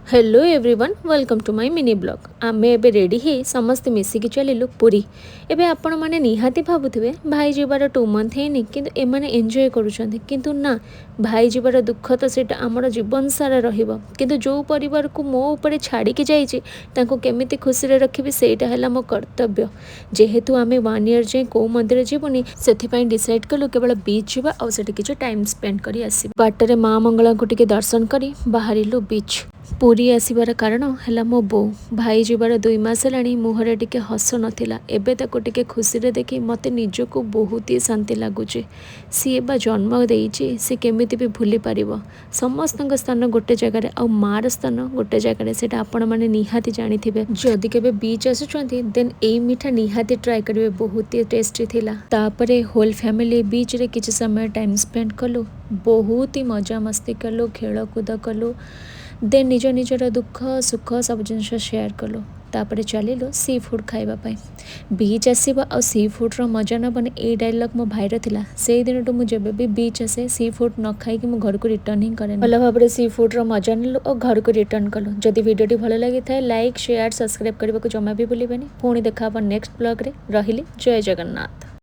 Hello everyone welcome to my mini blog आमे एबे ready हे समस्त मिसिकी चलिलु पुरी। एबे आपण माने निहाती भाबुथिबे भाई जीवार 2 मंथ हेनी किंतु एमाने एन्जॉय करूछन्ते किंतु ना भाई जीवार दुख तो सेटा हमर जीवन सारा रहिबो किंतु जो परिवार को मो ऊपर छाड़ी के जाईची तांको केमिति खुशी रे रखिबे सेटा हला मो कर्तव्य। जेहेतु आमे 1 ईयर जे को मंदिर जीवनी सेथि पई डिसाइड कलु केवल बीच जीवा और सेठी किछ टाइम स्पेंड करी आसी बाटरे मां मंगला को टिके दर्शन करी बाहरिलु बीच। पुरी आसबार कारण है मो बो भाई जीवार 2 मास है मुहरे टिके हस नाला एबे ताको टिके खुशी रे देखी मते निजको बहुत ही शांति लगुच। सी बा जन्म देइछि सी केमिति भी भूली पारिबो समस्त स्थान गोटे जगार आ मार स्थान गोटे जगार सेटा आपण माने निहाती जानिथिबे। जदि केबे बीच आसुचंती देन ए मिठा निहाती ट्राई करिवे बहुत ही टेस्टी थिला। तापरे होल फैमिली बीच रे किछ समय टाइम स्पेंड कलु बहुत ही मजा मस्ती कलु खेल कूद कलु देन निज निजर दुख सुख सब जिनस शेयर कलु। तापरे चलिलु सी फूड खाइबा पाई बीच आसब आ सी फूड्र मजा नबने ए डायलॉग मो भाईर थिला। से दिन टू मुझे भी बीच आसे सी फूड न खाई मो घर को रिटर्न ही करे भल भाव सी फूड्र मजा नेलु और घर को रिटर्न कलु। जदि वीडियो भल लगी था लाइक शेयर सब्सक्राइब करने को जमा भी भूलिबेनी। पुणी देखा नेक्स्ट ब्लॉग रे रहिली जय जगन्नाथ।